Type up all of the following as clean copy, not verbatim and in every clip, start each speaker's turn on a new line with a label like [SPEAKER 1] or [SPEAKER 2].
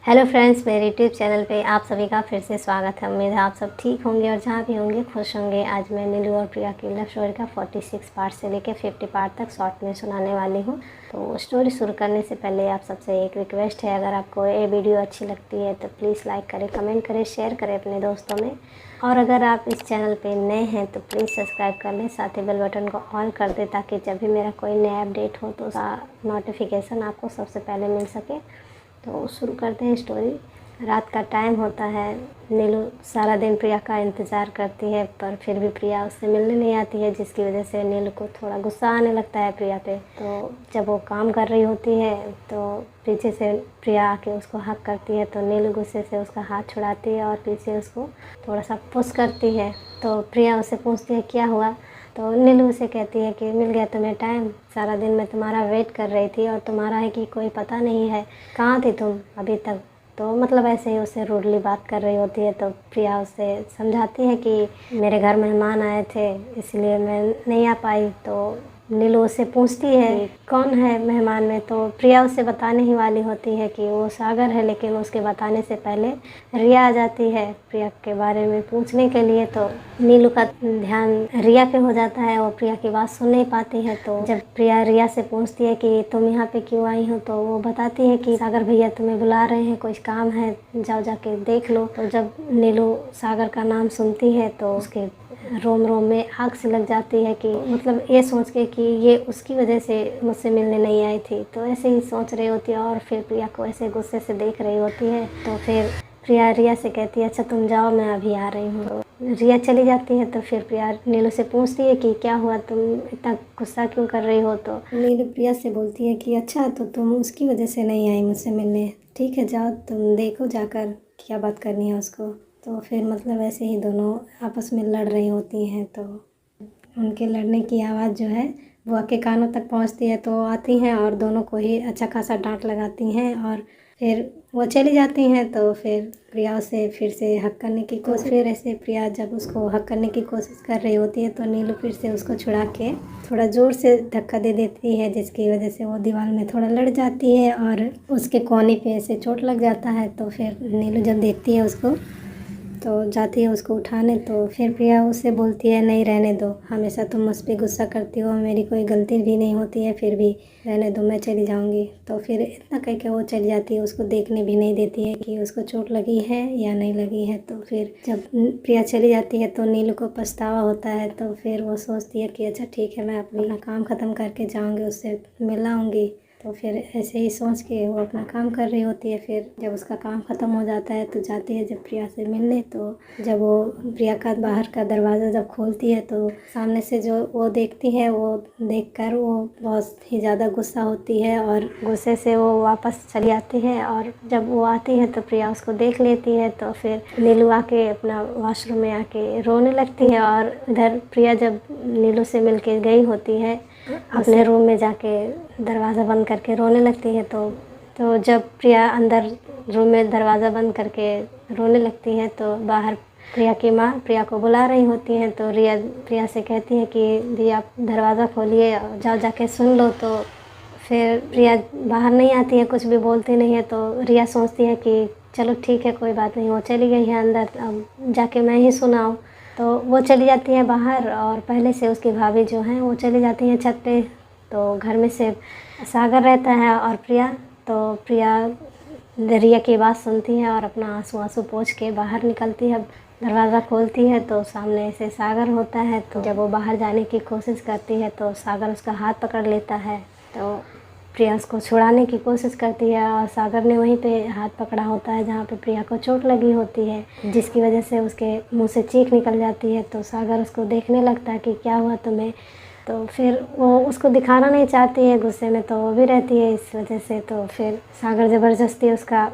[SPEAKER 1] Hello friends, मेरे YouTube channel पे आप सभी का फिर से स्वागत है। उम्मीद है आप सब ठीक होंगे और जहाँ भी होंगे खुश होंगे। आज मैं नीलू और प्रिया की लव स्टोरी का 46 पार्ट से लेकर 50 पार्ट तक शॉर्ट में सुनाने वाली हूँ। तो स्टोरी शुरू करने से पहले आप सबसे एक रिक्वेस्ट है, अगर आपको ये वीडियो अच्छी लगती है तो प्लीज़ लाइक करें, कमेंट करें, शेयर करें अपने दोस्तों में। और अगर आप इस चैनल पे नए हैं तो प्लीज़ सब्सक्राइब कर लें, साथ ही बेल बटन को ऑन कर दें ताकि जब भी मेरा कोई नया अपडेट हो तो उसका नोटिफिकेशन आपको सबसे पहले मिल सके। तो शुरू करते हैं स्टोरी। रात का टाइम होता है। नीलू सारा दिन प्रिया का इंतज़ार करती है पर फिर भी प्रिया उससे मिलने नहीं आती है, जिसकी वजह से नीलू को थोड़ा गुस्सा आने लगता है प्रिया पे। तो जब वो काम कर रही होती है तो पीछे से प्रिया आके उसको हक करती है, तो नीलू गुस्से से उसका हाथ छुड़ाती है और पीछे उसको थोड़ा सा पुश करती है। तो प्रिया उससे पूछती है क्या हुआ। तो नीलू उसे कहती है कि मिल गया तुम्हें टाइम, सारा दिन मैं तुम्हारा वेट कर रही थी और तुम्हारा है कि कोई पता नहीं है, कहाँ थी तुम अभी तक। तो मतलब ऐसे ही उससे रूडली बात कर रही होती है। तो प्रिया उससे समझाती है कि मेरे घर मेहमान आए थे इसलिए मैं नहीं आ पाई। तो नीलू उससे पूछती है कि कौन है मेहमान में। तो प्रिया उससे बताने ही वाली होती है कि वो सागर है, लेकिन उसके बताने से पहले रिया आ जाती है प्रिया के बारे में पूछने के लिए। तो नीलू का ध्यान रिया पे हो जाता है, वो प्रिया की बात सुन नहीं पाती है। तो जब प्रिया रिया से पूछती है कि तुम यहाँ पे क्यों आई हो, तो वो बताती है कि सागर भैया तुम्हें बुला रहे हैं, कुछ काम है, जाओ जाके देख लो। तो जब नीलू सागर का नाम सुनती है तो उसके रोम रोम में आग से लग जाती है कि मतलब ये सोच के कि ये उसकी वजह से मुझसे मिलने नहीं आई थी। तो ऐसे ही सोच रही होती है और फिर प्रिया को ऐसे गुस्से से देख रही होती है। तो फिर प्रिया रिया से कहती है अच्छा तुम जाओ, मैं अभी आ रही हूँ। तो रिया चली जाती है। तो फिर प्रिया नीलू से पूछती है कि क्या हुआ, तुम इतना गुस्सा क्यों कर रही हो। तो नीलू प्रिया से बोलती है कि अच्छा तो तुम उसकी वजह से नहीं आई मुझसे मिलने, ठीक है जाओ तुम देखो जाकर क्या बात करनी है उसको। तो फिर मतलब ऐसे ही दोनों आपस में लड़ रही होती हैं। तो उनके लड़ने की आवाज़ जो है वो आके कानों तक पहुंचती है। तो आती हैं और दोनों को ही अच्छा खासा डांट लगाती हैं और फिर वो चली जाती हैं। तो फिर प्रिया उसे फिर से हक करने की कोशिश, फिर ऐसे प्रिया जब उसको हक करने की कोशिश कर रही होती है तो नीलू फिर से उसको छुड़ा के थोड़ा ज़ोर से धक्का दे देती है, जिसकी वजह से वो दीवार में थोड़ा लड़ जाती है और उसके कोहनी पे ऐसे चोट लग जाता है। तो फिर नीलू जब देखती है उसको तो जाती है उसको उठाने। तो फिर प्रिया उससे बोलती है नहीं रहने दो, हमेशा तुम मुझ पर गुस्सा करती हो, मेरी कोई गलती भी नहीं होती है, फिर भी रहने दो, मैं चली जाऊंगी। तो फिर इतना कह के वो चली जाती है, उसको देखने भी नहीं देती है कि उसको चोट लगी है या नहीं लगी है। तो फिर जब प्रिया चली जाती है तो नीलू को पछतावा होता है। तो फिर वो सोचती है कि अच्छा ठीक है, मैं अपना काम ख़त्म करके जाऊँगी, उससे मिल आऊँगी। तो फिर ऐसे ही सोच के वो अपना काम कर रही होती है। फिर जब उसका काम ख़त्म हो जाता है तो जाती है जब प्रिया से मिलने। तो जब वो प्रिया का बाहर का दरवाज़ा जब खोलती है तो सामने से जो वो देखती है, वो देखकर वो बहुत ही ज़्यादा गुस्सा होती है और गुस्से से वो वापस चली आती है। और जब वो आती है तो प्रिया उसको देख लेती है। तो फिर नीलू आके अपना वॉशरूम में आके रोने लगती है और इधर प्रिया जब नीलू से मिल के गई होती है अपने रूम में जाके दरवाज़ा बंद करके रोने लगती है। तो जब प्रिया अंदर रूम में दरवाज़ा बंद करके रोने लगती है तो बाहर प्रिया की माँ प्रिया को बुला रही होती हैं। तो रिया प्रिया से कहती है कि दी आप दरवाज़ा खोलिए, जाओ जाके सुन लो। तो फिर प्रिया बाहर नहीं आती है, कुछ भी बोलती नहीं है। तो रिया सोचती है कि चलो ठीक है कोई बात नहीं, वो चली गई है अंदर, अब जाके मैं ही सुनाऊँ। तो वो चली जाती है बाहर और पहले से उसकी भाभी जो हैं वो चली जाती हैं छत पे। तो घर में से सागर रहता है और प्रिया। तो प्रिया रिया की बात सुनती है और अपना आंसू आंसू पोंछ के बाहर निकलती है। दरवाज़ा खोलती है तो सामने से सागर होता है। तो जब वो बाहर जाने की कोशिश करती है तो सागर उसका हाथ पकड़ लेता है। तो प्रिया उसको छुड़ाने की कोशिश करती है और सागर ने वहीं पे हाथ पकड़ा होता है जहाँ पे प्रिया को चोट लगी होती है, जिसकी वजह से उसके मुंह से चीख निकल जाती है। तो सागर उसको देखने लगता है कि क्या हुआ तुम्हें। तो फिर वो उसको दिखाना नहीं चाहती है, गुस्से में तो वो भी रहती है इस वजह से। तो फिर सागर ज़बरदस्ती उसका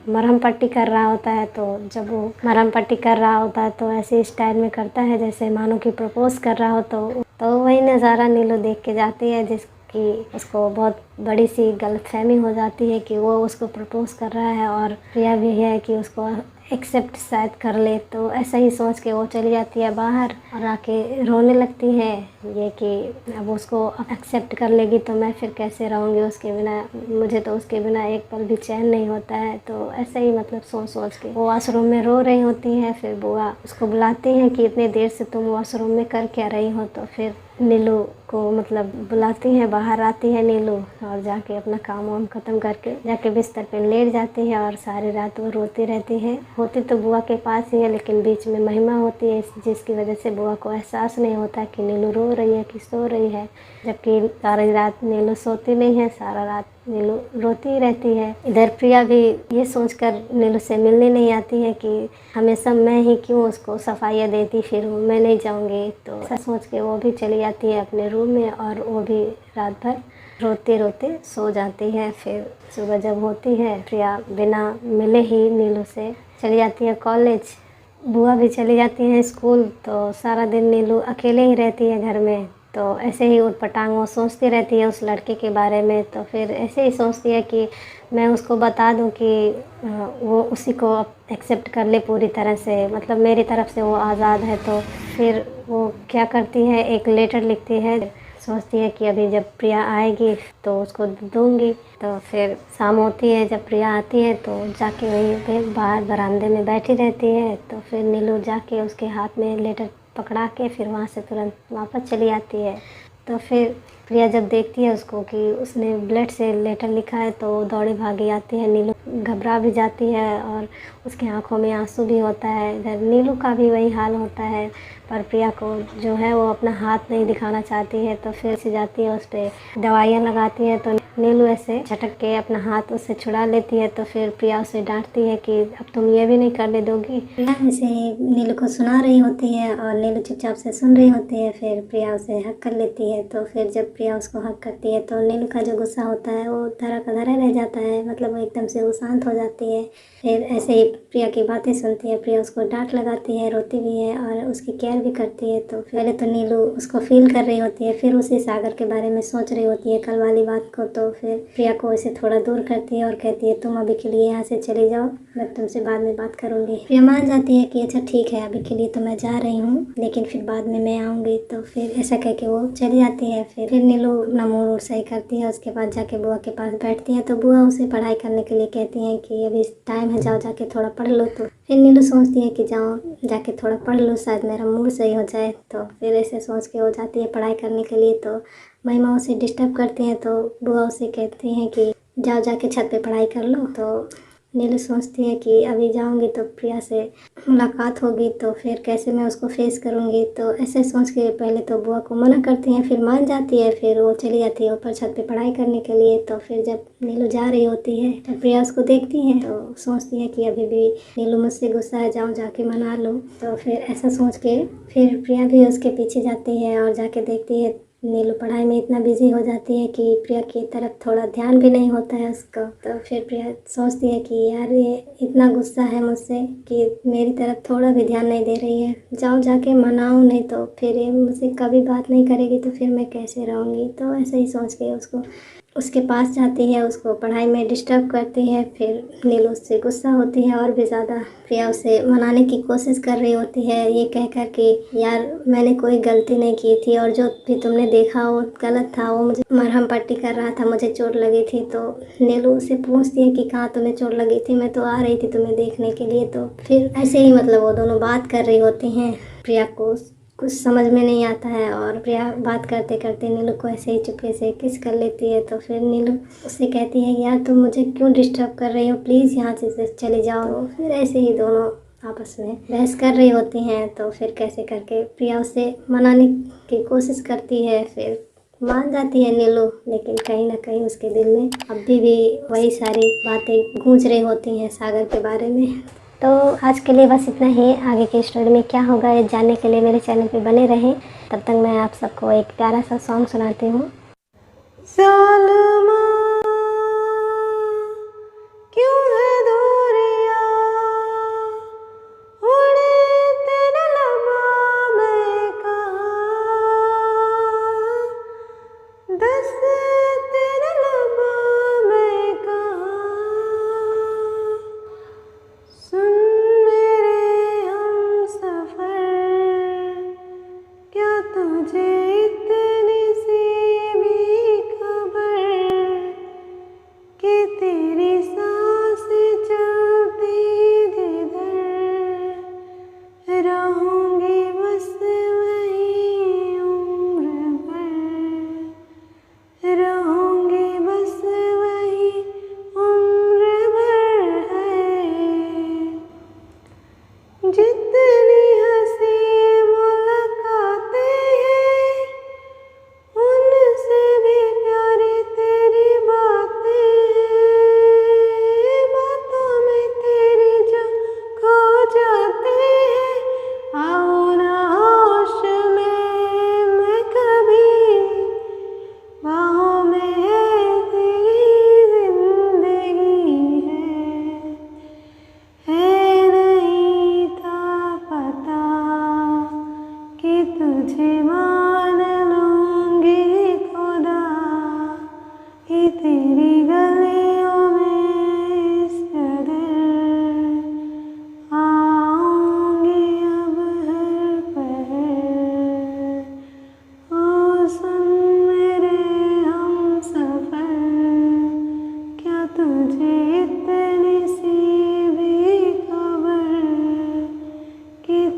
[SPEAKER 1] मरहम पट्टी कर रहा होता है। तो जब वो मरहम पट्टी कर रहा होता है तो ऐसे स्टाइल में करता है जैसे मानो कि प्रपोज कर रहा हो। तो वही नज़ारा नीलू देख के जाती है जिसकी उसको बहुत बड़ी सी गलतफहमी हो जाती है कि वो उसको प्रपोज़ कर रहा है और प्रिया भी है कि उसको एक्सेप्ट शायद कर ले। तो ऐसा ही सोच के वो चली जाती है बाहर और आके रोने लगती है ये कि अब उसको एक्सेप्ट कर लेगी तो मैं फिर कैसे रहूँगी उसके बिना, मुझे तो उसके बिना एक पल भी चैन नहीं होता है। तो ऐसे ही मतलब सोच सोच के वो वॉशरूम में रो रही होती है। फिर बुआ उसको बुलाती हैं कि इतने देर से तुम वॉशरूम में कर क्या रही हो। तो फिर नीलू को मतलब बुलाती हैं, बाहर आती है नीलू और जाके अपना काम वाम ख़त्म करके जाके बिस्तर पे लेट जाती है और सारी रात वो रोती रहती है। होती तो बुआ के पास ही है लेकिन बीच में महिमा होती है जिसकी वजह से बुआ को एहसास नहीं होता कि नीलू रो रही है कि सो रही है, जबकि सारी रात नीलू सोती नहीं है, सारा रात नीलू रोती ही रहती है। इधर प्रिया भी ये सोचकर नीलू से मिलने नहीं आती है कि हमेशा मैं ही क्यों उसको सफाइयाँ देती फिरूँ, मैं नहीं जाऊँगी। तो ऐसा सोच के वो भी चली जाती है अपने रूम में और वो भी रात भर रोते रोते सो जाती है। फिर सुबह जब होती है प्रिया बिना मिले ही नीलू से चली जाती है कॉलेज। बुआ भी चली जाती हैं स्कूल। तो सारा दिन नीलू अकेले ही रहती है घर में। तो ऐसे ही उटपटांग वो सोचती रहती है उस लड़के के बारे में। तो फिर ऐसे ही सोचती है कि मैं उसको बता दूं कि वो उसी को एक्सेप्ट कर ले पूरी तरह से, मतलब मेरी तरफ से वो आज़ाद है। तो फिर वो क्या करती है, एक लेटर लिखती है, सोचती है कि अभी जब प्रिया आएगी तो उसको दूंगी। तो फिर शाम होती है, जब प्रिया आती है तो जाके वहीं पे बाहर बरामदे में बैठी रहती है। तो फिर नीलू जाके उसके हाथ में लेटर पकड़ा के फिर वहाँ से तुरंत वापस चली आती है। तो फिर प्रिया जब देखती है उसको कि उसने ब्लड से लेटर लिखा है तो दौड़ी भागी आती है। नीलू घबरा भी जाती है और उसकी आंखों में आंसू भी होता है। इधर नीलू का भी वही हाल होता है, पर प्रिया को जो है वो अपना हाथ नहीं दिखाना चाहती है। तो फिर से जाती है, उस पर दवाइयाँ लगाती है। तो नीलू ऐसे झटक के अपना हाथ उससे छुड़ा लेती है। तो फिर प्रिया उसे डांटती है कि अब तुम ये भी नहीं करने दोगी। प्रिया ऐसे नीलू को सुना रही होती है और नीलू चुपचाप से सुन रही होती है। फिर प्रिया उसे हक कर लेती है। तो फिर जब प्रिया उसको हक करती है तो नीलू का जो गुस्सा होता है वो धरा का धरा रह जाता है, मतलब वो एकदम से वो शांत हो जाती है। फिर ऐसे ही प्रिया की बातें सुनती है, प्रिया उसको डांट लगाती है, रोती भी है और उसकी केयर भी करती है। तो पहले तो नीलू उसको फील कर रही होती है, फिर उसी सागर के बारे में सोच रही होती है कल वाली बात को। तो फिर प्रिया को इसे थोड़ा दूर करती है और कहती है तुम अभी के लिए यहाँ से चली जाओ, मैं तुमसे बाद में बात करूँगी। प्रिया मान जाती है कि अच्छा ठीक है, अभी के लिए तो मैं जा रही हूँ लेकिन फिर बाद में मैं आऊँगी। तो फिर ऐसा कह के वो चली जाती है। फिर नीलू अपना मूड सही करती है, उसके बाद जाके बुआ के पास बैठती है। तो बुआ उसे पढ़ाई करने के लिए कहती हैं कि अभी टाइम है, जाओ जाके थोड़ा पढ़ लो। तो फिर नीलू सोचती है कि जाओ जाके थोड़ा पढ़ लो, शायद मेरा मूड सही हो जाए। तो फिर ऐसे सोच के वो जाती है पढ़ाई करने के लिए। तो महिमा उसे डिस्टर्ब करती हैं। तो बुआ उसे कहती हैं कि जाओ जाके छत पे पढ़ाई कर लो। तो नीलू सोचती है कि अभी जाऊंगी तो प्रिया से मुलाकात होगी, तो फिर कैसे मैं उसको फेस करूंगी। तो ऐसे सोच के पहले तो बुआ को मना करती हैं, फिर मान जाती है। फिर वो चली जाती है ऊपर छत पे पढ़ाई करने के लिए। तो फिर जब नीलू जा रही होती है तो प्रिया उसको देखती है तो सोचती है कि अभी भी नीलू मुझसे गुस्सा है, जाऊँ जाके मना लूँ। तो फिर ऐसा सोच के फिर प्रिया भी उसके पीछे जाती है और जाके देखती है नीलू पढ़ाई में इतना बिजी हो जाती है कि प्रिया की तरफ थोड़ा ध्यान भी नहीं होता है उसका। तो फिर प्रिया सोचती है कि यार ये इतना गुस्सा है मुझसे कि मेरी तरफ थोड़ा भी ध्यान नहीं दे रही है, जाओ जाके मनाऊं, नहीं तो फिर ये मुझसे कभी बात नहीं करेगी तो फिर मैं कैसे रहूँगी। तो ऐसे ही सोच के उसके पास जाती है, उसको पढ़ाई में डिस्टर्ब करती है। फिर नीलू उससे गुस्सा होती है और भी ज़्यादा। प्रिया उसे मनाने की कोशिश कर रही होती है ये कह कर कि यार मैंने कोई गलती नहीं की थी और जो भी तुमने देखा वो गलत था, वो मुझे मरहम पट्टी कर रहा था, मुझे चोट लगी थी। तो नीलू उससे पूछती है कि कहाँ तुम्हें चोट लगी थी, मैं तो आ रही थी तुम्हें देखने के लिए। तो फिर ऐसे ही मतलब वो दोनों बात कर रही होती हैं। प्रिया को कुछ समझ में नहीं आता है और प्रिया बात करते करते नीलू को ऐसे ही चुपके से किस कर लेती है। तो फिर नीलू उससे कहती है यार तुम मुझे क्यों डिस्टर्ब कर रही हो, प्लीज़ यहाँ से चले जाओ। तो फिर ऐसे ही दोनों आपस में बहस कर रही होती हैं। तो फिर कैसे करके प्रिया उसे मनाने की कोशिश करती है, फिर मान जाती है नीलू, लेकिन कहीं ना कहीं उसके दिल में अभी भी वही सारी बातें गूंज रही होती हैं सागर के बारे में। तो आज के लिए बस इतना ही। आगे की स्टोरी में क्या होगा ये जानने के लिए मेरे चैनल पे बने रहें। तब तक मैं आप सबको एक प्यारा सा सॉन्ग सुनाती हूँ।
[SPEAKER 2] ज़ालिमा क्यों है दूरियां, उड़े तेरे लबा मैं कहाँ, दस तेरे लब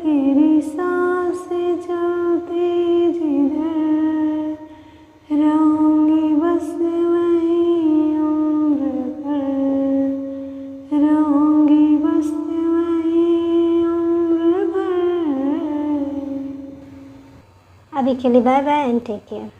[SPEAKER 2] मेरी सांसें चलती जिधर, रहूंगी बस वहीं उम्र भर, रहूंगी बस वहीं उम्र भर।
[SPEAKER 1] अभी के लिए bye bye and take care.